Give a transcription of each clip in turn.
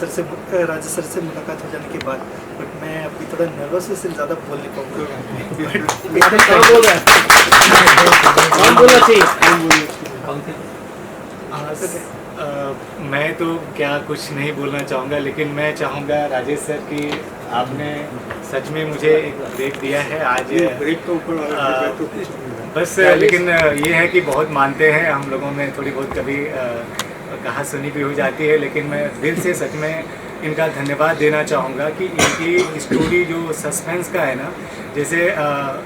Rajesh sir से मुलाकात हो जाने के बाद, बट मैं अभी थोड़ा नर्वस है, इसलिए ज़्यादा बोल नहीं पाऊँगा। मैं तो क्या कुछ नहीं बोलना चाहूँगा, लेकिन मैं चाहूँगा राजेश सर कि आपने सच में मुझे एक ब्रेक दिया है आज। ब्रेक तो ऊपर बस लेकिन ये है कि बहुत मानते हैं हम लोगों में, थोड़ी बहुत कभी कहा सुनी भी हो जाती है, लेकिन मैं दिल से सच में इनका धन्यवाद देना चाहूँगा कि इनकी स्टोरी जो सस्पेंस का है ना, जैसे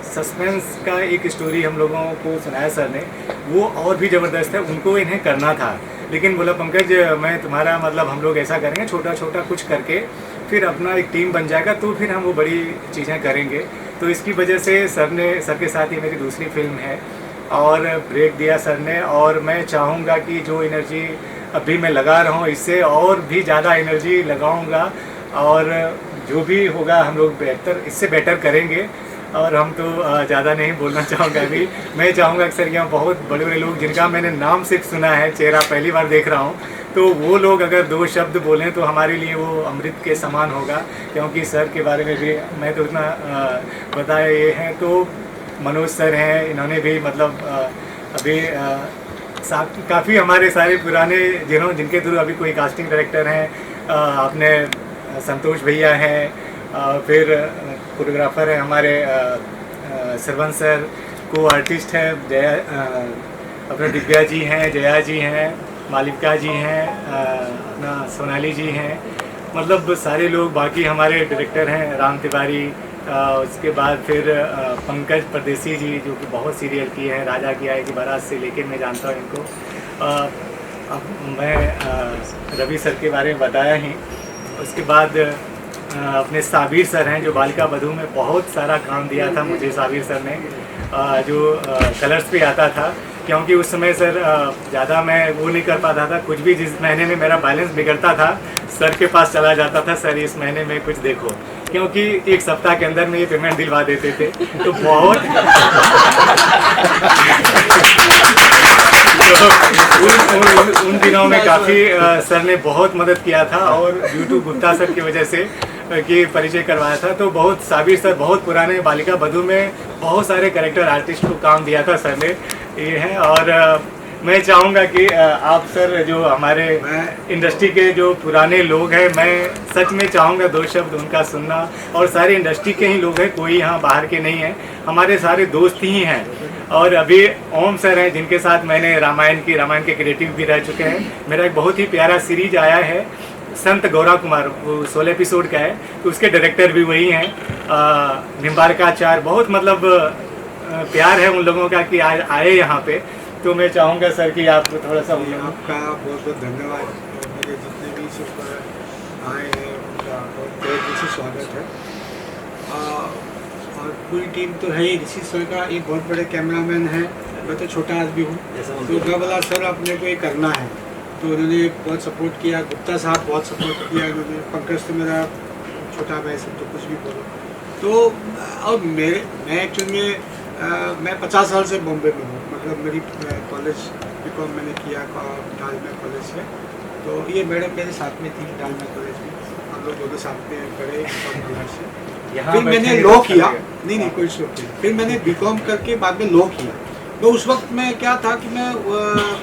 सस्पेंस का एक स्टोरी हम लोगों को सुनाया सर ने, वो और भी ज़बरदस्त है, उनको इन्हें करना था। लेकिन बोला पंकज मैं तुम्हारा मतलब हम लोग ऐसा करेंगे छोटा छोटा कुछ करके, फिर अपना एक टीम बन जाएगा तो फिर हम वो बड़ी चीज़ें करेंगे। तो इसकी वजह से सर के साथ ही मेरी दूसरी फिल्म है और ब्रेक दिया सर ने, और मैं चाहूँगा कि जो एनर्जी अभी मैं लगा रहा हूँ इससे और भी ज़्यादा एनर्जी लगाऊँगा, और जो भी होगा हम लोग इससे बेटर करेंगे। और हम तो ज़्यादा नहीं बोलना चाहूँगा अभी। मैं चाहूँगा कि सर यहाँ बहुत बड़े बड़े लोग जिनका मैंने नाम सिर्फ सुना है, चेहरा पहली बार देख रहा हूँ, तो वो लोग अगर 2 शब्द बोलें तो हमारे लिए वो अमृत के समान होगा। क्योंकि सर के बारे में भी मैं तो उतना बताया ये है, तो मनोज सर हैं, इन्होंने भी मतलब अभी काफ़ी हमारे सारे पुराने जिनके थ्रू अभी कोई कास्टिंग डायरेक्टर हैं, अपने संतोष भैया हैं, फिर फोटोग्राफर हैं हमारे सरवन सर, को आर्टिस्ट हैं अपने दिव्या जी हैं, जया जी हैं, मालिका जी हैं, अपना सोनाली जी हैं, मतलब सारे लोग। बाकी हमारे डायरेक्टर हैं राम तिवारी, उसके बाद फिर पंकज परदेसी जी जो कि बहुत सीरियल किए हैं, राजा की आएगी बारात से लेके मैं जानता हूँ इनको। अब मैं रवि सर के बारे में बताया ही। उसके बाद अपने साबिर सर हैं जो बालिका बधू में बहुत सारा काम दिया था मुझे साबिर सर ने, जो कलर्स पे आता था, क्योंकि उस समय सर ज़्यादा मैं वो नहीं कर पाता था, कुछ भी जिस महीने में मेरा बैलेंस बिगड़ता था सर के पास चला जाता था, सर इस महीने में कुछ देखो, क्योंकि एक सप्ताह के अंदर में ये पेमेंट दिलवा देते थे। तो बहुत उन दिनों में काफ़ी सर ने बहुत मदद किया था, और यूट्यूब गुप्ता सर की वजह से की परिचय करवाया था। तो बहुत साबिर सर बहुत पुराने बालिका बधू में बहुत सारे कैरेक्टर आर्टिस्ट को काम दिया था सर ने, ये है। और मैं चाहूँगा कि आप सर जो हमारे इंडस्ट्री के जो पुराने लोग हैं, मैं सच में चाहूँगा 2 शब्द उनका सुनना, और सारे इंडस्ट्री के ही लोग हैं, कोई यहाँ बाहर के नहीं हैं, हमारे सारे दोस्त ही हैं। और अभी ओम सर हैं जिनके साथ मैंने रामायण के क्रिएटिव भी रह चुके हैं। मेरा एक बहुत ही प्यारा सीरीज आया है संत गौरा कुमार, वो 16 एपिसोड का है, तो उसके डायरेक्टर भी वही हैं, निम्बारकाचार्य। बहुत मतलब प्यार है उन लोगों का कि आज आए यहाँ पे। तो मैं चाहूँगा सर कि आप थोड़ा सा आपका बहुत बहुत धन्यवाद। मेरे जितने भी सब आए हैं उनका बहुत दिल से स्वागत है। और पूरी टीम तो है ही। ऋषि सर का एक बहुत बड़े कैमरामैन है, मैं तो छोटा आदमी हूँ, तो मैं बोला सर अपने को ये करना है, तो उन्होंने बहुत सपोर्ट किया। गुप्ता साहब बहुत सपोर्ट किया उन्होंने। पंकज तो मेरा छोटा भाई सब, तो कुछ भी बोलो तो। और मैं एक्चुअली मैं 50 साल से बॉम्बे में हूँ, मतलब मेरी कॉलेज बीकॉम मैंने किया डालमिया कॉलेज से, तो ये मैडम मेरे साथ में थी डालमिया कॉलेज में, हम लोग दोनों साथ में पढ़े कॉलेज से। फिर मैंने लॉ किया, नहीं कोई शौक नहीं, फिर मैंने बीकॉम करके बाद में लॉ किया। तो उस वक्त में क्या था कि मैं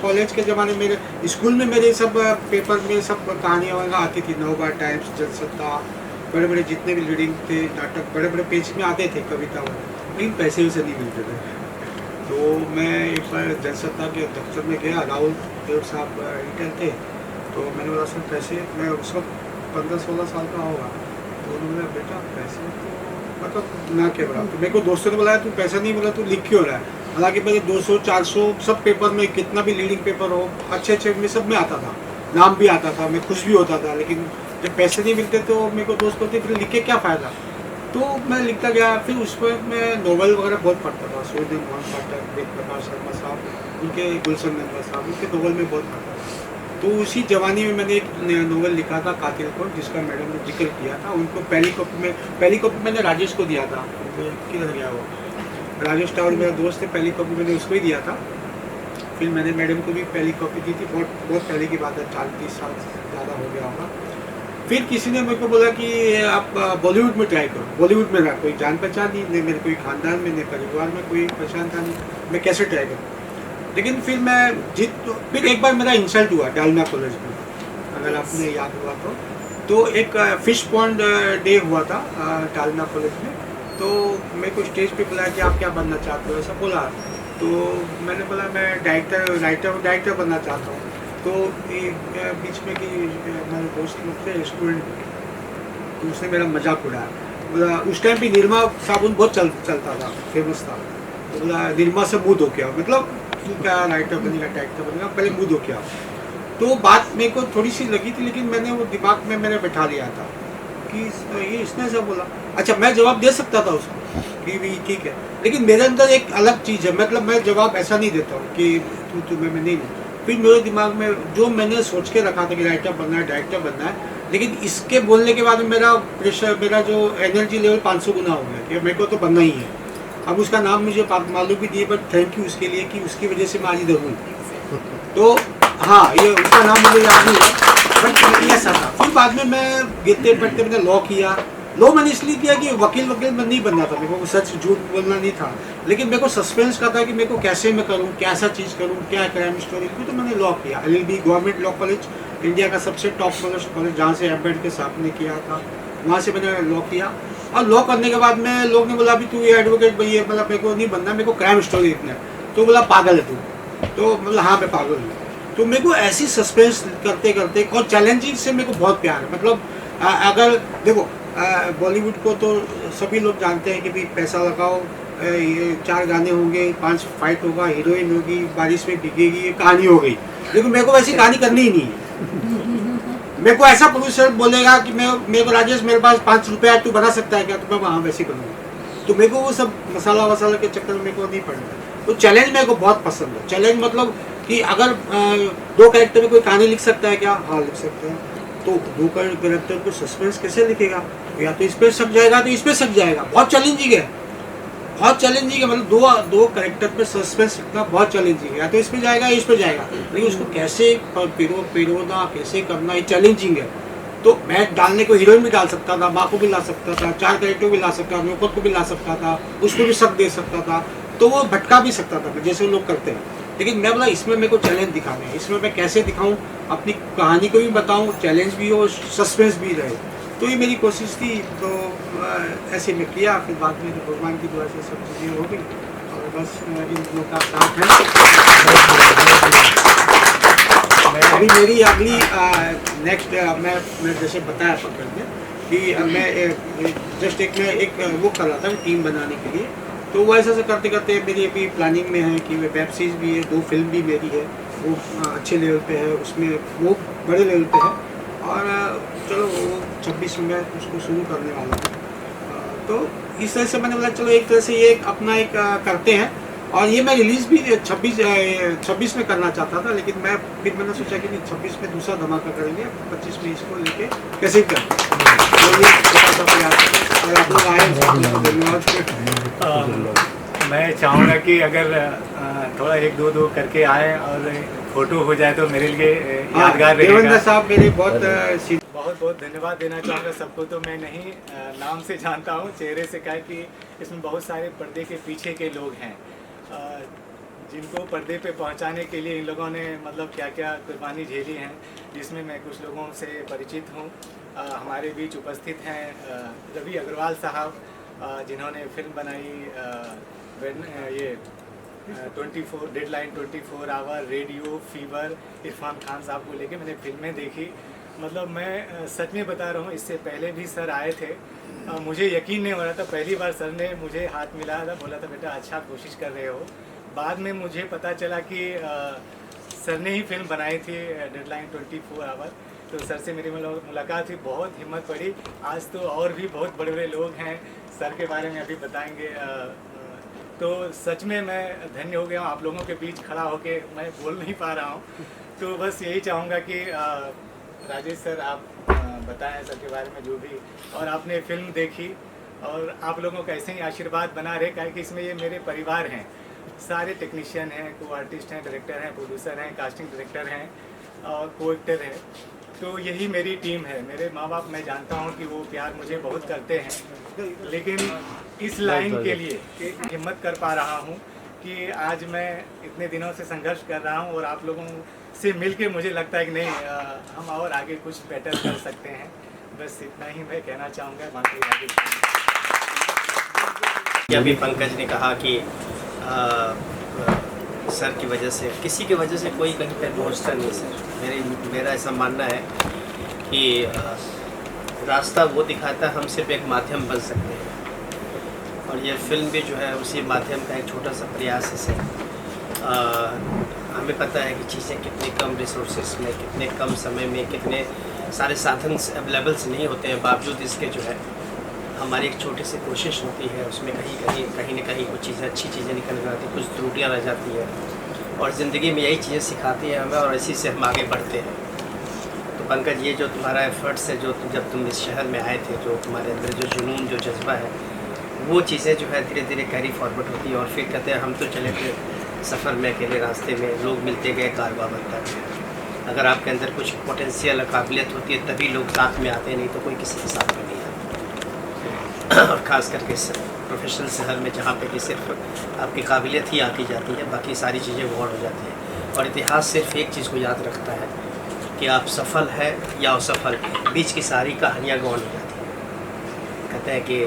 कॉलेज के ज़माने में मेरे स्कूल में मेरे सब पेपर में सब कहानियाँ वगैरह आती थी, नवभारत टाइम्स, जनसत्ता, बड़े बड़े जितने भी लीडिंग थे नाटक बड़े बड़े पेज में आते थे, कविता वगैरह, लेकिन पैसे वैसे नहीं मिलते थे। तो मैं एक बार जनसत्ता के दफ्तर में गया, राहुल देव साहब एडिटर थे, तो मैंने बोला सर पैसे, मैं उस वक्त 15-16 साल का होगा, तो उन्होंने बोला बेटा पैसे तो मतलब ना के बराबर। तो मेरे को दोस्तों ने बोला तू पैसा नहीं बोला, तू लिख क्यों रहा है? हालांकि मेरे 200-400 सब पेपर में, कितना भी लीडिंग पेपर हो अच्छे में सब में आता था, नाम भी आता था, मैं खुश भी होता था। लेकिन जब पैसे नहीं मिलते तो मेरे को दोस्त होते फिर लिख के क्या फ़ायदा। तो मैं लिखता गया। फिर उस पर मैं नॉवल वगैरह बहुत पढ़ता था, सूर्यदेव मोहन पाठक, वेद प्रकाश शर्मा साहब, उनके गुलशन नंदा साहब, उनके नॉवल में बहुत पढ़ता था। तो उसी जवानी में मैंने एक नॉवल लिखा था कातिल को, जिसका मैडम ने जिक्र किया था। उनको पहली कॉपी मैंने राजेश को दिया था, किधर गया वो राजेश टावर मेरा दोस्त है, पहली कॉपी मैंने उसको ही दिया था। फिर मैंने मैडम को भी पहली कॉपी दी थी, बहुत पहले की बात है, 40-30 साल ज़्यादा हो गया होगा। फिर किसी ने मेरे को बोला कि आप बॉलीवुड में ट्राई करो। बॉलीवुड में ना कोई जान पहचान नहीं, नहीं मेरे कोई खानदान में, नहीं परिवार में कोई पहचान था नहीं, मैं कैसे ट्राई करूँ। लेकिन फिर मैं फिर एक बार मेरा इंसल्ट हुआ डालना कॉलेज में, अगर आपने याद हुआ तो एक फिश पॉन्ड डे हुआ था डालना कॉलेज में। तो मेरे को स्टेज पे बुलाया कि आप क्या बनना चाहते हो, ऐसा बोला। तो मैंने बोला मैं डायरेक्टर बनना चाहता हूँ। तो बीच में कि मेरे दोस्त लोग थे स्टूडेंट, तो उसने मेरा मजाक उड़ाया। बोला उस टाइम पे निरमा साबुन बहुत चलता था, फेमस था। तो बोला निरमा से मुँह धो के आओ, मतलब तू क्या राइटर बनेगा डायरेक्टर बनेगा, पहले मुँह धो के आओ। तो बात मेरे को थोड़ी सी लगी थी, लेकिन मैंने वो दिमाग में मैंने बैठा लिया था कि ये इसने ऐसा बोला। अच्छा, मैं जवाब दे सकता था उसको कि भी ठीक है, लेकिन मेरे अंदर एक अलग चीज़ है, मतलब मैं जवाब ऐसा नहीं देता हूँ कि तुम्हें मैं नहीं। फिर मेरे दिमाग में जो मैंने सोच के रखा था कि राइटर बनना है, डायरेक्टर बनना है, लेकिन इसके बोलने के बाद मेरा प्रेशर, मेरा जो एनर्जी लेवल 500 गुना हो गया कि मेरे को तो बनना ही है। अब उसका नाम मुझे मालूम भी नहीं है, बट थैंक यू उसके लिए कि उसकी वजह से मैं आज इधर हूँ। तो हाँ, ये उसका नाम मुझे याद नहीं है, बट ऐसा था। फिर बाद में मैं गिरते पड़ते मैंने लॉ किया। लॉ मैंने इसलिए किया कि वकील में नहीं बनना था, मेरे को सच झूठ बोलना नहीं था, लेकिन मेरे को सस्पेंस का था कि मेरे को कैसे मैं करूँ, कैसा चीज़ करूँ, क्या क्राइम स्टोरी। तो मैंने लॉ किया, LLB government law college, India का सबसे टॉप कॉलेज, जहाँ से अम्बेडकर साहब ने किया था, वहाँ से मैंने लॉ किया। और लॉ करने के बाद में लोग ने बोला अभी तू ये एडवोकेट भैया, मतलब मेरे को नहीं बनना, मेरे को क्राइम स्टोरी लिखना है। तो बोला पागल है तू। तो मतलब हाँ मैं पागल हूँ। तो मेरे को ऐसी सस्पेंस करते करते और चैलेंजिंग से मेरे को बहुत प्यार है। मतलब अगर देखो बॉलीवुड को तो सभी लोग जानते हैं कि भाई पैसा लगाओ, ये 4 गाने होंगे, 5 फाइट होगा, हीरोइन होगी, बारिश में भीगेगी, ये कहानी हो गई। लेकिन मेरे को वैसी कहानी करनी ही नहीं है। मेरे को ऐसा प्रोड्यूसर बोलेगा कि मेरे को राजेश मेरे पास 5 रुपया तू बना सकता है क्या, तो मैं वहाँ वैसे बनूँगा। तो मेरे को वो सब मसाला वसाला के चक्कर में मेरे को नहीं पड़ना। तो चैलेंज मेरे को बहुत पसंद है। चैलेंज मतलब कि अगर 2 कैरेक्टर में कोई कहानी लिख सकता है क्या, हाँ लिख सकते हैं। तो 2 कैरेक्टर को सस्पेंस कैसे लिखेगा, या तो इस पर सक जाएगा तो इस पर सक जाएगा। बहुत चैलेंजिंग है, बहुत चैलेंजिंग है। मतलब 2 कैरेक्टर पे सस्पेंस लिखना बहुत चैलेंजिंग है, या तो इस पर जाएगा या इस पर जाएगा, लेकिन उसको कैसे पिरोना कैसे करना, ये चैलेंजिंग है। तो मैं डालने को हीरोइन भी डाल सकता था, माँ को भी ला सकता था, 4 कैरेक्टर भी ला सकता था, नौकर को भी ला सकता था, उसको भी शक दे सकता था, तो वो भटका भी सकता था जैसे लोग करते हैं। लेकिन मैं बोला इसमें मेरे को चैलेंज दिखाना है, इसमें मैं कैसे दिखाऊं, अपनी कहानी को भी बताऊं, चैलेंज भी हो, सस्पेंस भी रहे। तो ये मेरी कोशिश थी। तो ऐसे में किया। फिर बाद में भगवान की दुआ से सब चीज़ें हो गई, और बस इन लोगों का साथ है। अभी मेरी अगली नेक्स्ट मैं जैसे बताया पकड़ में कि मैं जस्ट एक वो कर रहा था टीम बनाने के लिए। तो वो ऐसा करते करते मेरी अभी प्लानिंग में है कि वेब सीरीज़ भी है, 2 फिल्म भी मेरी है, वो अच्छे लेवल पे है, उसमें वो बड़े लेवल पे है। और चलो वो 26 में उसको शुरू करने वाला हूँ। तो इस तरह से मैंने बोला चलो एक तरह से ये अपना एक करते हैं। और ये मैं रिलीज़ भी 26 में करना चाहता था, लेकिन फिर मैंने सोचा कि 26 में दूसरा धमाका करेंगे, 25 में इसको लेके कैसे कर। तो ये और आप लोग आए, धन्यवाद। मैं चाहूँगा कि अगर थोड़ा 1-2 करके आए और फोटो हो जाए तो मेरे लिए यादगार रहेगा। देवेंद्र साहब मेरे बहुत बहुत धन्यवाद देना चाहूँगा सबको। तो मैं नहीं नाम से जानता हूँ, चेहरे से, क्या कि इसमें बहुत सारे पर्दे के पीछे के लोग हैं जिनको पर्दे पे पहुंचाने के लिए इन लोगों ने मतलब क्या क्या कुर्बानी झेली हैं, जिसमें मैं कुछ लोगों से परिचित हूँ। हमारे बीच उपस्थित हैं रवि अग्रवाल साहब, जिन्होंने फिल्म बनाई ये 24 deadline, 24 hour, radio, fever, Irfan Khan साहब को लेके मैंने फिल्में देखी। मतलब मैं सच में बता रहा हूँ, इससे पहले भी सर आए थे, मुझे यकीन नहीं हो रहा था। पहली बार सर ने मुझे हाथ मिलाया था, बोला था बेटा अच्छा कोशिश कर रहे हो। बाद में मुझे पता चला कि सर ने ही फिल्म बनाई थी डेडलाइन 24 आवर। तो सर से मेरी मुलाकात हुई, बहुत हिम्मत पड़ी। आज तो और भी बहुत बड़े बड़े लोग हैं, सर के बारे में अभी बताएंगे। तो सच में मैं धन्य हो गया हूँ आप लोगों के बीच खड़ा होके, मैं बोल नहीं पा रहा हूँ। तो बस यही चाहूँगा कि राजेश सर आप बताएं सर के बारे में जो भी, और आपने फिल्म देखी और आप लोगों का ऐसे ही आशीर्वाद बना रहे, क्या कि इसमें ये मेरे परिवार हैं, सारे टेक्नीशियन हैं, को आर्टिस्ट हैं, डायरेक्टर हैं, प्रोड्यूसर हैं, कास्टिंग डायरेक्टर हैं और को एक्टर हैं। तो यही मेरी टीम है। मेरे माँ बाप, मैं जानता हूँ कि वो प्यार मुझे बहुत करते हैं, लेकिन इस लाइन के लिए हिम्मत कर पा रहा हूँ कि आज मैं इतने दिनों से संघर्ष कर रहा हूँ और आप लोगों से मिलके मुझे लगता है कि नहीं, हम और आगे कुछ बेटर कर सकते हैं। बस इतना ही मैं कहना चाहूँगा, बाकी आगे अभी पंकज ने कहा कि सर की वजह से, किसी की वजह से कोई कहीं पर पहुँचता नहीं सर। मेरा ऐसा मानना है कि रास्ता वो दिखाता है, हम सिर्फ एक माध्यम बन सकते हैं, और ये फिल्म भी जो है उसी माध्यम का एक छोटा सा प्रयास है सर। हमें पता है कि चीज़ें कितने कम रिसोर्सेज में, कितने कम समय में, कितने सारे साधन अवेलेबल्स नहीं होते हैं, बावजूद इसके जो है हमारी एक छोटी सी कोशिश होती है, उसमें कहीं न कहीं कुछ चीज़ें, अच्छी चीज़ें निकल जाती, कुछ त्रुटियाँ रह जाती है, और ज़िंदगी में यही चीज़ें सिखाती हैं हमें, और इसी से हम आगे बढ़ते हैं। तो पंकज, ये जो तुम्हारा एफर्ट्स है, जो जब तुम इस शहर में आए थे, जो तुम्हारे अंदर जो जुनून, जो जज्बा है, वो चीज़ें जो है धीरे धीरे कैरी फॉरवर्ड होती है, और फिर कहते हैं हम तो चले थे सफ़र में अकेले, रास्ते में लोग मिलते गए, कारवां बनता गया। अगर आपके अंदर कुछ पोटेंशियल, काबिलियत होती है, तभी लोग साथ में आते हैं, नहीं तो कोई किसी के साथ में नहीं आता। और ख़ास करके इस प्रोफेशनल शहर में, जहाँ पे कि सिर्फ आपकी काबिलियत ही आती जाती है, बाकी सारी चीज़ें गौड़ हो जाती हैं। और इतिहास सिर्फ एक चीज़ को याद रखता है कि आप सफल है या असफल, बीच की सारी कहानियाँ गौड़ हो जाती हैं। कहते हैं कि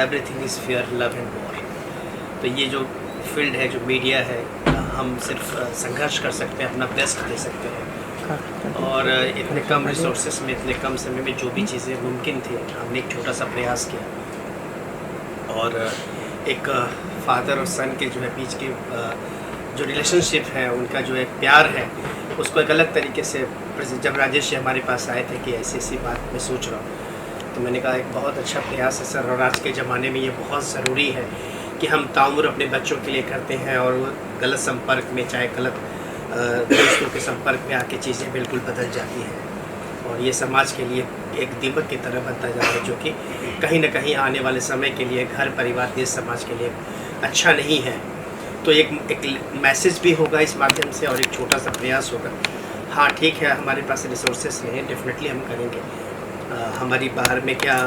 everything is fair, love and war. तो ये जो फील्ड है, जो मीडिया है, हम सिर्फ संघर्ष कर सकते हैं, अपना बेस्ट दे सकते हैं, और इतने कम रिसोर्सेज में, इतने कम समय में जो भी चीज़ें मुमकिन थी, हमने एक छोटा सा प्रयास किया, और एक फादर और सन के जो है बीच की जो रिलेशनशिप है, उनका जो एक प्यार है, उसको एक अलग तरीके से, जब राजेश जी हमारे पास आए थे कि ऐसी ऐसी बात मैं सोच रहा हूँ, तो मैंने कहा एक बहुत अच्छा प्रयास है सर, और आज के ज़माने में ये बहुत ज़रूरी है कि हम ताउम्र अपने बच्चों के लिए करते हैं, और वो गलत संपर्क में, चाहे गलत दोस्तों के संपर्क में आके चीज़ें बिल्कुल बदल जाती हैं, और ये समाज के लिए एक दीमक की तरह बनता जा रहा है, जो कि कहीं ना कहीं आने वाले समय के लिए घर, परिवार, देश, समाज के लिए अच्छा नहीं है। तो एक मैसेज भी होगा इस माध्यम से, और एक छोटा सा प्रयास होगा। हाँ ठीक है, हमारे पास रिसोर्सेज नहीं है, डेफिनेटली हम करेंगे। हमारी बाहर में क्या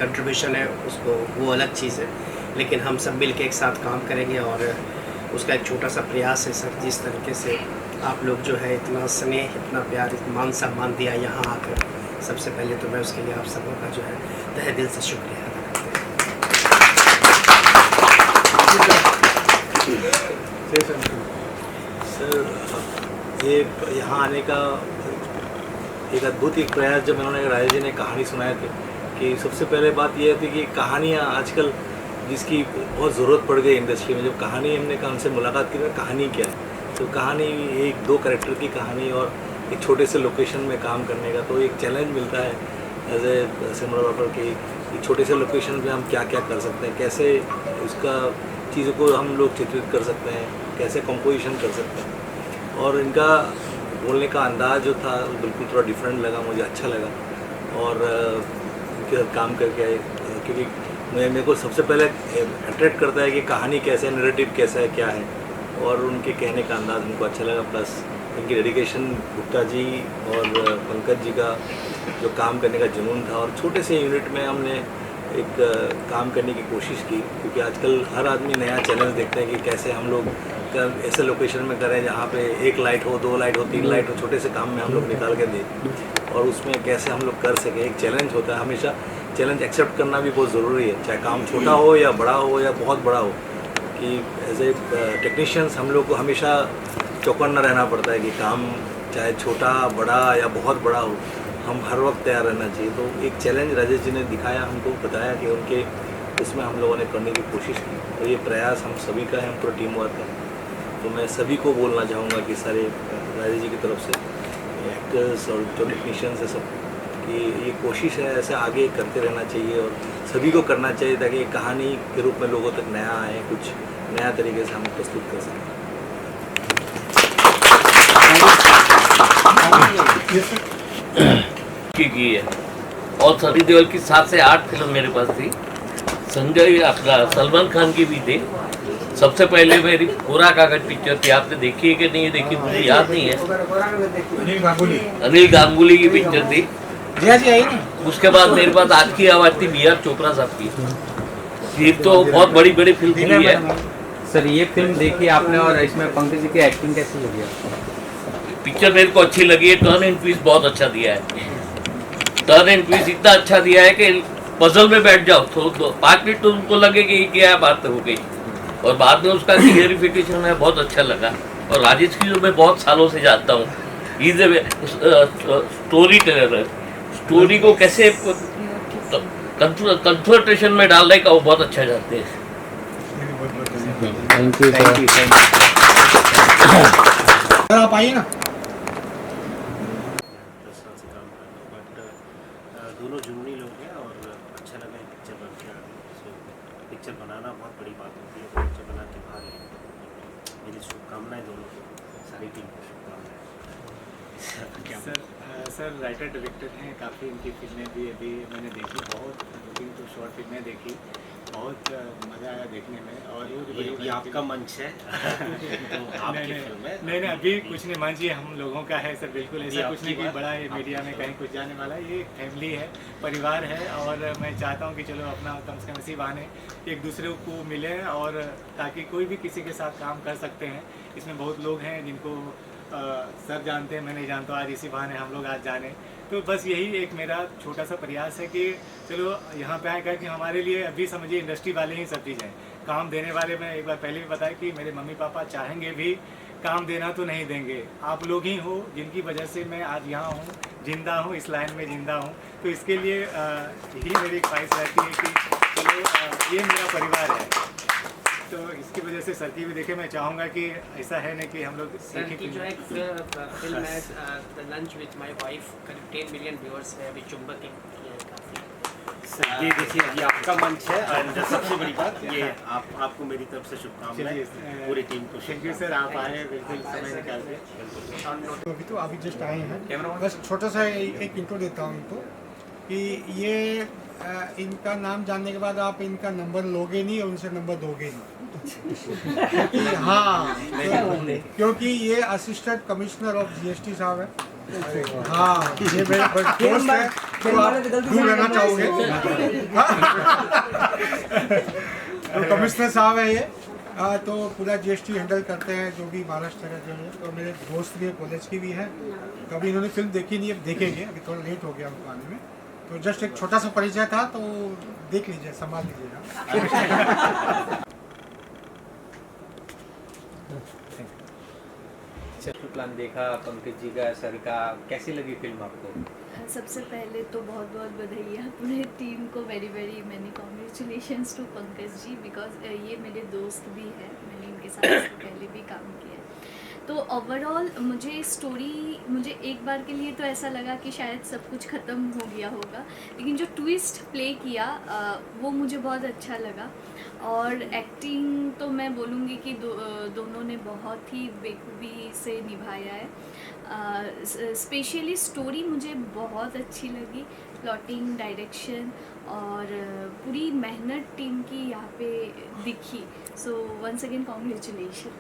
कंट्रीब्यूशन है, उसको वो अलग चीज़ है, लेकिन हम सब मिल के एक साथ काम करेंगे, और उसका एक छोटा सा प्रयास है सर। जिस तरीके से आप लोग जो है इतना स्नेह, इतना प्यार, मान सम्मान दिया यहाँ आकर, सबसे पहले तो मैं उसके लिए आप सबों का जो है तहे दिल से शुक्रिया अदा करते हैं। सर, ये यहाँ आने का एक अद्भुत एक प्रयास, जब उन्होंने राजेश जी ने कहानी सुनाए थे, कि सबसे पहले बात यह थी कि कहानियाँ आजकल जिसकी बहुत ज़रूरत पड़ गई इंडस्ट्री में, जब कहानी, हमने कहा उनसे मुलाकात की, कहानी क्या है, तो कहानी एक दो कैरेक्टर की कहानी और एक छोटे से लोकेशन में काम करने का, तो एक चैलेंज मिलता है एज ए सिमरन के एक छोटे से लोकेशन में हम क्या क्या कर सकते हैं, कैसे उसका चीज़ों को हम लोग चित्रित कर सकते हैं, कैसे कंपोजिशन कर सकते हैं। और इनका बोलने का अंदाज़ जो था बिल्कुल थोड़ा डिफरेंट लगा, मुझे अच्छा लगा, और उनके साथ काम करके, क्योंकि मेरे को सबसे पहले अट्रैक्ट करता है कि कहानी कैसे है, नैरेटिव कैसा है, क्या है, और उनके कहने का अंदाज़ मुझको अच्छा लगा। प्लस इनकी डेडिकेशन, गुप्ता जी और पंकज जी का जो काम करने का जुनून था, और छोटे से यूनिट में हमने एक काम करने की कोशिश की, क्योंकि आजकल हर आदमी नया चैलेंज देखते हैं कि कैसे हम लोग ऐसे लोकेशन में करें जहाँ पे एक लाइट हो, दो लाइट हो, तीन लाइट हो, छोटे से काम में हम लोग निकाल के दें, और उसमें कैसे हम लोग कर सकें। एक चैलेंज होता है, हमेशा चैलेंज एक्सेप्ट करना भी बहुत ज़रूरी है, चाहे काम छोटा हो या बड़ा हो या बहुत बड़ा हो, कि एज ए टेक्नीशियंस हम लोग को हमेशा चौकन्ना रहना पड़ता है कि काम चाहे छोटा, बड़ा या बहुत बड़ा हो, हम हर वक्त तैयार रहना चाहिए। तो एक चैलेंज राजेश जी ने दिखाया, हमको बताया कि उनके उसमें हम लोगों ने करने की कोशिश की, और ये प्रयास हम सभी का है, हम पूरा टीम वर्क है। तो मैं सभी को बोलना चाहूँगा कि सारे राजेश जी की तरफ से, एक्टर्स और जो टेक्नीशियंस है सब, कि ये कोशिश है ऐसे आगे करते रहना चाहिए, और सभी को करना चाहिए, ताकि एक कहानी के रूप में लोगों तक नया आए, कुछ नया तरीके से हम प्रस्तुत कर सकें। की है, और सनी देओल की 7 से 8 फिल्म मेरे पास थी, संजय अपना सलमान खान की भी थी, सबसे पहले मेरी कोरा कागज पिक्चर थी, आपने देखी है कि नहीं देखी मुझे याद नहीं है, अनिल गांगुली की पिक्चर थी। उसके बाद मेरे पास आज की आवाज थी बी आर चोपड़ा साहब की, फिर तो बहुत बड़ी बड़ी फिल्म की है। सर ये फिल्म देखी आपने और इसमें पंकज जी की एक्टिंग कैसी लगी आपको? पिक्चर मेरे को अच्छी लगी है, टर्न एंड ट्विस्ट बहुत अच्छा दिया है, टर्न एंड ट्विस्ट इतना अच्छा दिया है कि पजल में बैठ जाओ तो 5 मिनट तो उनको लगे कि क्या बात हो गई, और बाद में उसका क्लियरिफिकेशन है, बहुत अच्छा लगा। और राजेश की जो मैं बहुत सालों से जानता हूँ, is a story teller, story को कैसे कंफ्रंटेशन में डालने का वो बहुत अच्छा जानते हैं। Thank you sir. आप आइए ना। 10 साल से काम कर रहा हूँ, बट दोनों जुगनी लोग हैं और अच्छा लगा पिक्चर बन के। सो पिक्चर बनाना बहुत बड़ी बात होती है, पिक्चर बना के बाहर ले। मेरी शुभकामनाएं दोनों को, सारी टीम को शुभकामनाएं। सर राइटर डायरेक्टर हैं, काफ़ी इनकी फिल्में भी अभी मैंने देखी, बहुत 2-3 तो शॉर्ट फिल्में देखी, बहुत मज़ा आया देखने में। और ये आपका मंच है तो आपकी फिल्म है। नहीं, अभी कुछ नहीं, मंच ये हम लोगों का है सर, बिल्कुल ऐसा कुछ नहीं कि बड़ा ये मीडिया में कहीं कुछ जाने वाला, ये फैमिली है, परिवार है। और मैं चाहता हूँ कि चलो अपना कम से कम इसी बहाने एक दूसरे को मिलें, और ताकि कोई भी किसी के साथ काम कर सकते हैं। इसमें बहुत लोग हैं जिनको सर जानते हैं, मैं नहीं जानता, आज इसी बहाने हम लोग आज जाने। तो बस यही एक मेरा छोटा सा प्रयास है कि चलो यहाँ पे आकर कि हमारे लिए अभी समझिए इंडस्ट्री वाले ही सब चीज़ हैं, काम देने वाले। मैं एक बार पहले भी बताया कि मेरे मम्मी पापा चाहेंगे भी काम देना तो नहीं देंगे, आप लोग ही हो जिनकी वजह से मैं आज यहाँ हूँ, जिंदा हूँ, इस लाइन में जिंदा हूँ। तो इसके लिए यही मेरी ख्वाहिश रहती है कि चलो ये मेरा परिवार है। तो इसकी वजह से सर की भी देखे, मैं चाहूँगा कि ऐसा है ना कि हम लोग सर की जो एक फिल्म है the lunch with my wife, करीब 10 मिलियन व्यूअर्स है, अभी चुंबक की काफ़ी। ये देखिए ये आपका मंच है, और सबसे बड़ी बात ये आपको मेरी तरफ से शुभकामनाएं, पूरी टीम को। थैंक यू सर, आप आए बिल्कुल समय निकाल के। अभी तो अभी जस्ट आए हैं, बस छोटा सा एक इंट्रो देता हूँ इनको कि ये इनका नाम जानने के बाद आप इनका नंबर लोगे नहीं और उनसे नंबर दोगे नहीं। क्योंकि हाँ, क्योंकि ये असिस्टेंट कमिश्नर ऑफ जीएसटी साहब है। हाँ, ये मेरे दोस्त है, तो आप दूर रहना चाहोगे। तो कमिश्नर साहब है ये, तो पूरा जीएसटी हैंडल करते हैं, जो भी महाराष्ट्र का जो है। तो मेरे दोस्त भी है, कॉलेज की भी है, कभी इन्होंने फिल्म देखी नहीं, अब देखेंगे, अभी थोड़ा लेट हो गया उनको आने में। तो जस्ट एक छोटा सा परिचय था, तो देख लीजिए, संभाल लीजिएगा। प्लान देखा पंकज जी का, सर का, कैसी लगी फिल्म आपको? सबसे पहले तो बहुत बहुत बधाई पूरे टीम को, very very many congratulations to Pankaj ji, because ये मेरे दोस्त भी हैं, मैंने इनके साथ इससे पहले भी काम किया है। तो ओवरऑल मुझे एक बार के लिए तो ऐसा लगा कि शायद सब कुछ ख़त्म हो गया होगा, लेकिन जो ट्विस्ट प्ले किया वो मुझे बहुत अच्छा लगा। और एक्टिंग तो मैं बोलूँगी कि दोनों ने बहुत ही बेखूबी से निभाया है। स्पेशली स्टोरी मुझे बहुत अच्छी लगी, प्लॉटिंग, डायरेक्शन और पूरी मेहनत टीम की यहाँ पे दिखी। So once again congratulation.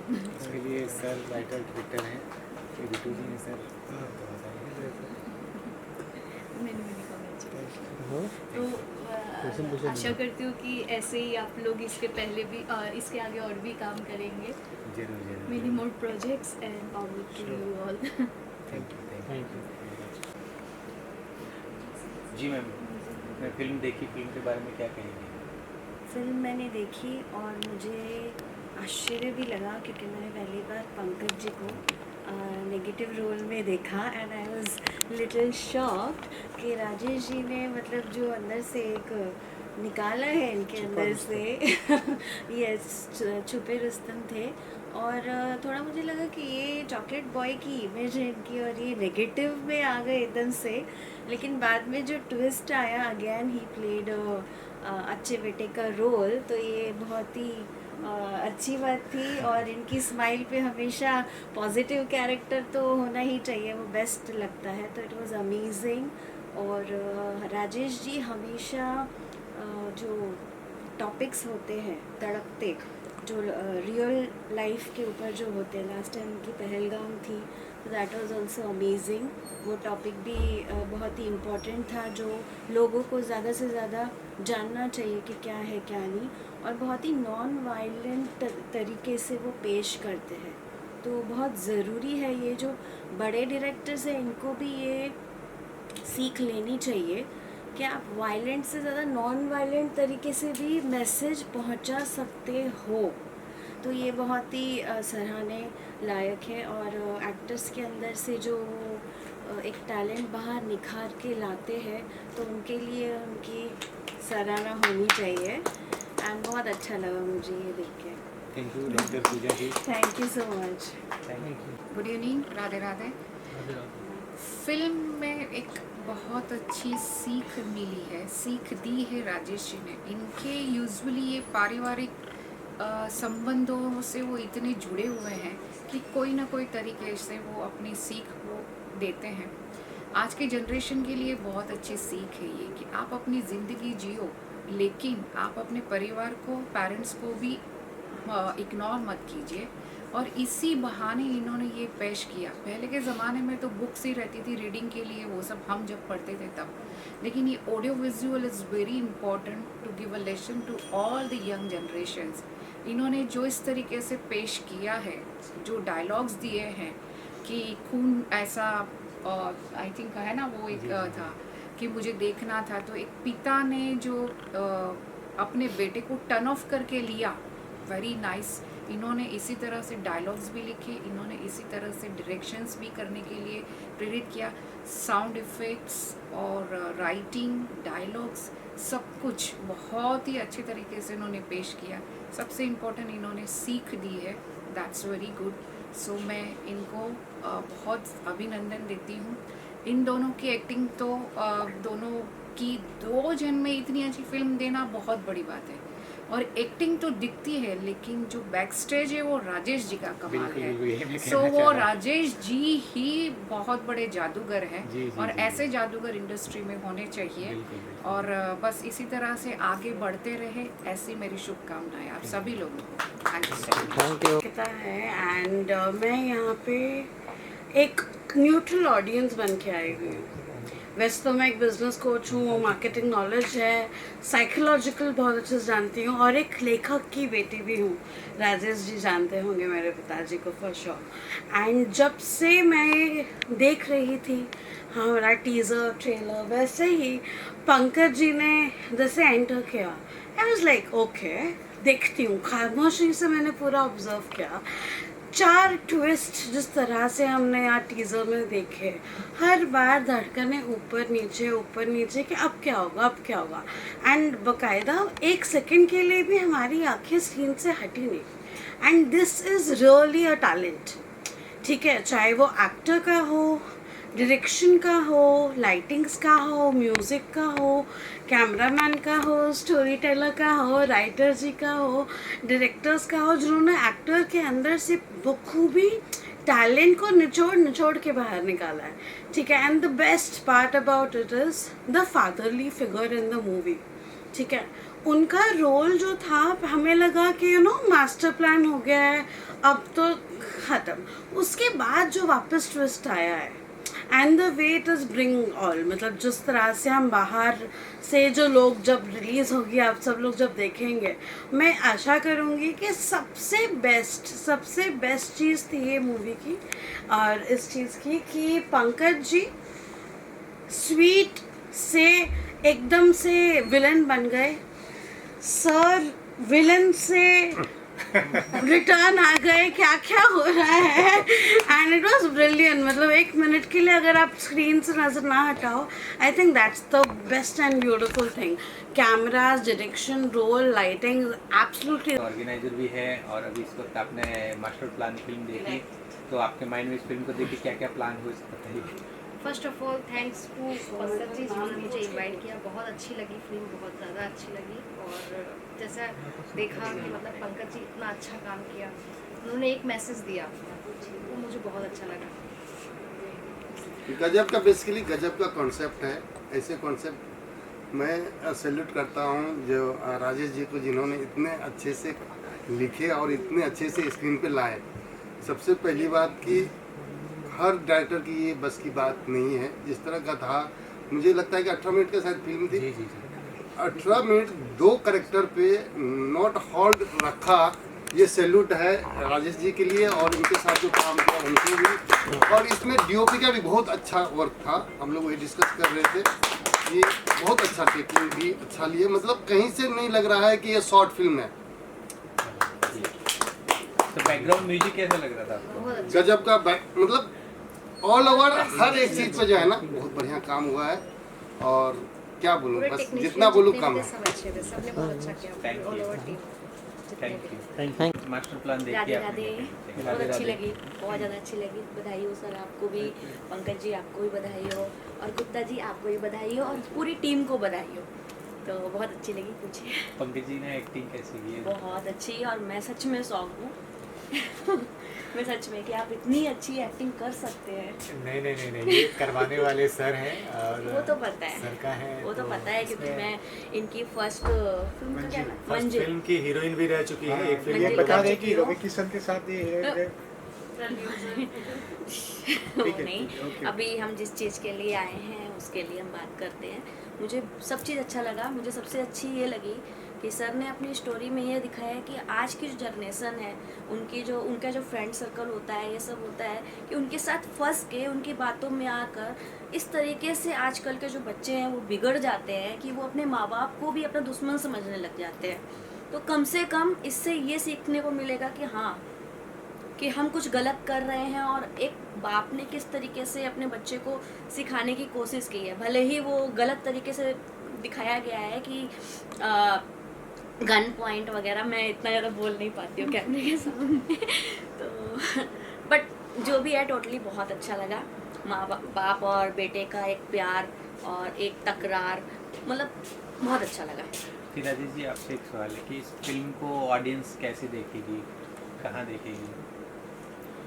इसके लिए सर राइटर डायरेक्टर हैं, बिटू जी हैं सर, मैंने कॉन्ग्रेचुलेशन। तो आशा करती हूँ कि ऐसे ही आप लोग इसके पहले भी इसके आगे और भी काम करेंगे। जरूर many more projects and power to you all. Thank you. जी मैम, मैं फिल्म देखी, फिल्म के बारे में क्या कहेंगे? फिल्म मैंने देखी और मुझे आश्चर्य भी लगा, क्योंकि मैंने पहली बार पंकज जी को नेगेटिव रोल में देखा and I was little shocked कि राजेश जी ने मतलब जो अंदर से एक निकाला है इनके अंदर से ये छुपे रुस्तम थे। और थोड़ा मुझे लगा कि ये चॉकलेट बॉय की इमेज है इनकी और ये नेगेटिव में आ गए एकदम से, लेकिन बाद में जो ट्विस्ट आया, अगेन ही प्लेड अच्छे बेटे का रोल, तो ये बहुत ही अच्छी बात थी। और इनकी स्माइल पे हमेशा पॉजिटिव कैरेक्टर तो होना ही चाहिए, वो बेस्ट लगता है, तो इट वाज अमेजिंग। और राजेश जी हमेशा जो टॉपिक्स होते हैं तड़कते, जो रियल लाइफ के ऊपर जो होते हैं, लास्ट टाइम की पहलगाम थी, तो दैट वाज आल्सो अमेजिंग। वो टॉपिक भी बहुत ही इम्पोर्टेंट था, जो लोगों को ज़्यादा से ज़्यादा जानना चाहिए कि क्या है क्या नहीं, और बहुत ही नॉन वायलेंट तरीके से वो पेश करते हैं। तो बहुत ज़रूरी है, ये जो बड़े डायरेक्टर्स हैं इनको भी ये सीख लेनी चाहिए कि आप वायलेंट से ज़्यादा नॉन वायलेंट तरीके से भी मैसेज पहुंचा सकते हो। तो ये बहुत ही सराहने लायक है, और एक्टर्स के अंदर से जो एक टैलेंट बाहर निखार के लाते हैं, तो उनके लिए उनकी सराहना होनी चाहिए। एंड बहुत अच्छा लगा मुझे ये देख के। Thank you doctor Pooja ji. Thank you so much. Good evening, Radhe Radhe. Film में एक बहुत अच्छी सीख मिली है, सीख दी है राजेश जी ने। इनके यूजुअली ये पारिवारिक संबंधों से वो इतने जुड़े हुए हैं कि कोई ना कोई तरीके से वो अपनी सीख को देते हैं। आज के जनरेशन के लिए बहुत अच्छी सीख है ये कि आप अपनी ज़िंदगी जियो, लेकिन आप अपने परिवार को, पेरेंट्स को भी इग्नोर मत कीजिए। और इसी बहाने इन्होंने ये पेश किया। पहले के ज़माने में तो बुक्स ही रहती थी रीडिंग के लिए, वो सब हम जब पढ़ते थे तब, लेकिन ये audio visual is very important to give a lesson to all the young generations. इन्होंने जो इस तरीके से पेश किया है, जो डायलॉग्स दिए हैं कि खून ऐसा, आई थिंक है ना वो एक था कि मुझे देखना था, तो एक पिता ने जो अपने बेटे को टर्न ऑफ करके लिया, वेरी नाइस। इन्होंने इसी तरह से डायलॉग्स भी लिखे, इन्होंने इसी तरह से डायरेक्शंस भी करने के लिए प्रेरित किया। साउंड इफ़ेक्ट्स और राइटिंग, डायलॉग्स, सब कुछ बहुत ही अच्छे तरीके से इन्होंने पेश किया। सबसे इम्पोर्टेंट इन्होंने सीख दी है, दैट्स वेरी गुड। सो मैं इनको बहुत अभिनंदन देती हूँ। इन दोनों की एक्टिंग तो दोनों की 2 जन में इतनी अच्छी फिल्म देना बहुत बड़ी बात है। और एक्टिंग तो दिखती है, लेकिन जो बैक स्टेज है वो राजेश जी का कमाल है। सो वो राजेश जी ही बहुत बड़े जादूगर हैं, और ऐसे जादूगर इंडस्ट्री में होने चाहिए। और बस इसी तरह से आगे बढ़ते रहे, ऐसी मेरी शुभकामनाएं आप सभी लोगों को। Thank you. है एंड मैं यहाँ पे एक न्यूट्रल ऑडियंस बन के आई हुई हूँ। वैसे तो मैं एक बिज़नेस कोच हूँ, मार्केटिंग नॉलेज है, साइकोलॉजिकल बहुत अच्छे से जानती हूँ, और एक लेखक की बेटी भी हूँ। राजेश जी जानते होंगे मेरे पिताजी को फॉर श्योर। एंड जब से मैं देख रही थी हमारा टीज़र ट्रेलर, वैसे ही पंकज जी ने जैसे एंटर किया, आई वाज लाइक ओके, देखती हूँ। खामोशी से मैंने पूरा ऑब्जर्व किया। 4 ट्विस्ट जिस तरह से हमने यहाँ टीज़र में देखे, हर बार धड़कने ऊपर नीचे कि अब क्या होगा, अब क्या होगा। एंड बाकायदा 1 सेकंड के लिए भी हमारी आंखें स्क्रीन से हटी नहीं। And this is really a talent. ठीक है, चाहे वो एक्टर का हो, डायरेक्शन का हो, लाइटिंग्स का हो, म्यूज़िक का हो, कैमरामैन का हो, स्टोरी टेलर का हो, राइटर जी का हो, डायरेक्टर्स का हो, जिन्होंने एक्टर के अंदर से बखूबी टैलेंट को निचोड़ के बाहर निकाला है। ठीक है, and the best part about it is the fatherly figure in the movie. ठीक है, उनका रोल जो था, हमें लगा कि मास्टर प्लान हो गया है, अब तो ख़त्म। उसके बाद जो वापस ट्विस्ट आया है, and the way it is bring all, मतलब जिस तरह से हम बाहर से जो लोग, जब रिलीज़ होगी आप सब लोग जब देखेंगे, मैं आशा करूँगी कि सबसे बेस्ट चीज़ थी ये मूवी की, और इस चीज़ की कि पंकज जी स्वीट से एकदम से विलन बन गए, सर विलन से रिटर्न आ गए, क्या क्या हो रहा है। And it was brilliant. मतलब 1 मिनट के लिए अगर आप स्क्रीन से नज़र ना हटाओ, I think that's the best and beautiful thing. Cameras, direction, role, lighting, absolutely. Organiser भी है, और अभी इस वक्त आपने मास्टर प्लान फिल्म देखी, तो आपके माइंड में इस फिल्म को देख के क्या क्या प्लान हुए, बताइए। First of all thanks to Pankaj ji जिन्होंने मुझे इनवाइट किया। बहुत अच्छी लगी फिल्म, बहुत ज़्यादा अच्छी लगी। और जैसा देखा कि मतलब पंकज जी इतना अच्छा काम किया, उन्होंने एक मैसेज दिया, वो मुझे बहुत अच्छा लगा। गजब का बेसिकली गजब का कॉन्सेप्ट है। ऐसे कॉन्सेप्ट मैं सैल्यूट करता हूँ जो राजेश जी को, जिन्होंने इतने अच्छे से लिखे और इतने अच्छे से स्क्रीन पे लाए। सबसे पहली बात कि हर डायरेक्टर की ये बस की बात नहीं है। जिस तरह का था, मुझे लगता है कि 18 मिनट का शायद फिल्म थी, 18 मिनट 2 कैरेक्टर पे नॉट हॉल्ड रखा। ये सैल्यूट है राजेश जी के लिए और इनके साथ जो काम किया उनको भी। और इसमें डीओपी का भी बहुत अच्छा वर्क था। हम लोग वही डिस्कस कर रहे थे, ये बहुत अच्छा टेकिंग भी अच्छा लिए, मतलब कहीं से नहीं लग रहा है कि ये शॉर्ट फिल्म है। तो बैकग्राउंड म्यूजिक कैसा लग रहा था आपको? गजब का मतलब ऑल ओवर हर एक चीज पे जो है ना बहुत बढ़िया काम हुआ है। और क्या बोलूँ, बस जितना बोलूँ कम है। Thank you. Master plan Radhe देखिए राधे, बहुत अच्छी लगी, बहुत ज़्यादा अच्छी लगी। बधाई हो सर, आपको भी, पंकज जी आपको भी बधाई हो, और गुप्ता जी आपको भी बधाई हो, और पूरी टीम को बधाई हो। तो बहुत अच्छी लगी। पूछिए। पंकज जी ने एक्टिंग कैसी की है? बहुत अच्छी, और मैं सच में शौक हूँ मैं सच में कि आप इतनी अच्छी एक्टिंग कर सकते हैं। नहीं, ये करवाने वाले सर हैं। और वो तो पता है, सर का है, वो तो पता है, क्योंकि मैं इनकी फर्स्ट फिल्म का क्या नाम, फर्स्ट मंजिल फिल्म की हीरोइन भी रह चुकी है। एक फिल्म ये मंजिल बता कर दें चुकी कि हो। रवि किशन के साथ ये हीरोइन वो नहीं, अभी हम जिस चीज़ के लिए आए हैं उसके लिए हम बात करते हैं। मुझे सब चीज़ अच्छा लगा। मुझे सबसे अच्छी ये लगी कि सर ने अपनी स्टोरी में ये दिखाया कि आज की जो जनरेशन है, उनका जो फ्रेंड सर्कल होता है, ये सब होता है कि उनके साथ फंस के उनकी बातों में आकर इस तरीके से आजकल के जो बच्चे हैं वो बिगड़ जाते हैं कि वो अपने माँ बाप को भी अपना दुश्मन समझने लग जाते हैं। तो कम से कम इससे ये सीखने को मिलेगा कि हाँ, कि हम कुछ गलत कर रहे हैं, और एक बाप ने किस तरीके से अपने बच्चे को सिखाने की कोशिश की है। भले ही वो गलत तरीके से दिखाया गया है कि गन पॉइंट वगैरह, मैं इतना ज़्यादा बोल नहीं पाती हूँ कैमरे के सामने तो बट जो भी है टोटली बहुत अच्छा लगा। माँ बाप और बेटे का एक प्यार और एक तकरार, मतलब बहुत अच्छा लगा। फिर राजेश जी, आपसे एक सवाल है कि इस फिल्म को ऑडियंस कैसे देखेगी, कहाँ देखेगी?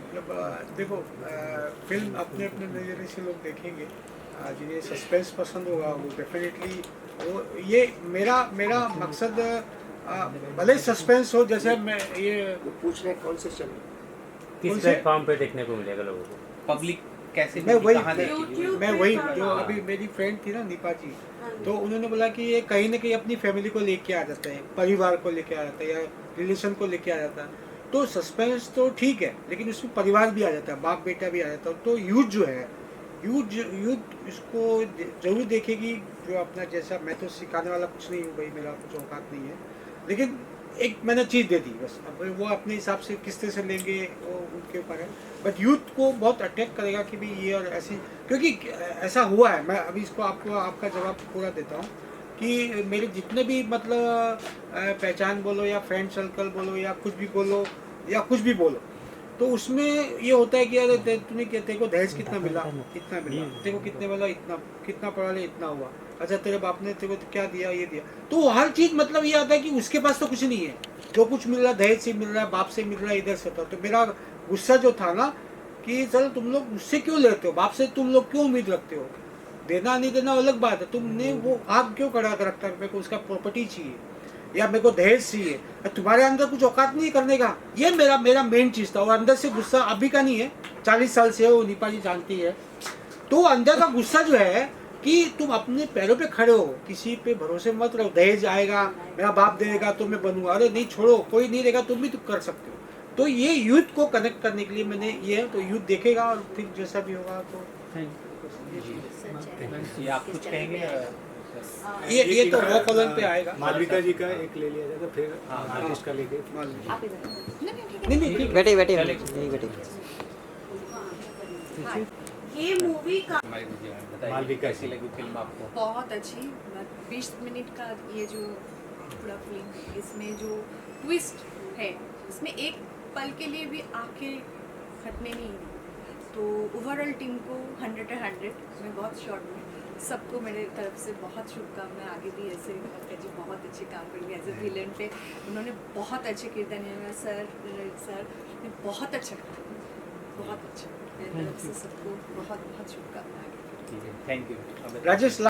मतलब देखो, फिल्म अपने अपने नज़रिए से लोग देखेंगे। जिन्हें सस्पेंस पसंद होगा वो डेफिनेटली, वो ये मेरा मकसद, भले सस्पेंस हो, जैसे मैं ये पूछ रहे हैं कौन से चैनल, किस प्लेटफॉर्म पे देखने को मिलेगा लोगों को, पब्लिक कैसे, मैं वही हाँ। जो अभी मेरी फ्रेंड थी ना नीपा जी, तो उन्होंने बोला कि ये कहीं ना कहीं अपनी फैमिली को लेके आ जाता है, परिवार को लेके आ जाता है, या रिलेशन को लेके आ जाता है। तो सस्पेंस तो ठीक है, लेकिन उसमें परिवार भी आ जाता है, बाप बेटा भी आ जाता है। तो यूथ जो है, यूथ इसको जरूर देखेगी। जो अपना, जैसा मैं तो सिखाने वाला कुछ नहीं हूँ भाई, मेरा कुछ औकात नहीं है, लेकिन एक मैंने चीज़ दे दी बस। अब वो अपने हिसाब से किस तरह से लेंगे वो उनके ऊपर है, बट यूथ को बहुत अट्रैक्ट करेगा कि भाई ये और ऐसी, क्योंकि ऐसा हुआ है। मैं अभी इसको आपका जवाब पूरा देता हूँ कि मेरे जितने भी मतलब पहचान बोलो या फ्रेंड सर्कल बोलो या कुछ भी बोलो या कुछ भी बोलो, तो उसमें ये होता है कि यार तूने तेरे को दहेज कितना मिला, इतना मिला, तेरे को कितने मिला, इतना, कितना पढ़ा ले, इतना हुआ, अच्छा तेरे बाप ने तेरे को क्या दिया, ये दिया। तो हर चीज़ मतलब ये आता है कि उसके पास तो कुछ नहीं है, जो कुछ मिल रहा है दहेज से मिल रहा है, बाप से मिल रहा है, इधर से था। तो मेरा गुस्सा जो था ना कि चल तुम लोग उससे क्यों लेते हो, बाप से तुम लोग क्यों उम्मीद रखते हो, देना नहीं देना अलग बात है, तुमने वो आप क्यों खड़ा कर रखता है, मेरे को उसका प्रॉपर्टी चाहिए या मेरे को दहेज चाहिए, तुम्हारे अंदर कुछ औकात नहीं करने का। ये मेरा मेन चीज़ था। और अंदर से गुस्सा अभी का नहीं है, 40 साल से वो नीपा जी जानती है। तो अंदर का गुस्सा जो है कि तुम अपने पैरों पे खड़े हो, किसी पे भरोसे मत रहो, दहेज आएगा, मेरा बाप देगा तो मैं बनूंगा, अरे नहीं छोड़ो, कोई नहीं देगा तुम भी तो कर सकते हो। तो ये यूथ को कनेक्ट करने के लिए मैंने ये, तो यूथ देखेगा और फिर जैसा भी होगा तो आप कुछ कहेंगे? ये तो वो कॉलम पे आएगा। मालविका जी का एक ले लिया जाएगा, फिर आर्टिस्ट का लेके नहीं बैठे ये मूवी का मालविका कैसी लगी फिल्म आपको? बहुत अच्छी। 20 मिनट का ये जो पूरा फिल्म, इसमें जो ट्विस्ट है, इसमें एक पल के लिए भी आंखें हटने नहीं दी। तो ओवरऑल टीम को 100 मैं बहुत शॉर्ट में सबको मेरे तरफ से बहुत शुभकामनाएं। आगे भी ऐसे जी बहुत अच्छे काम करेंगे एज ए विलन पे, उन्होंने बहुत अच्छे किरदार निभाया। सर ने बहुत अच्छा काम, बहुत अच्छा। मेरी तरफ से सबको बहुत बहुत शुभकामनाएं। Thank you Rajesh.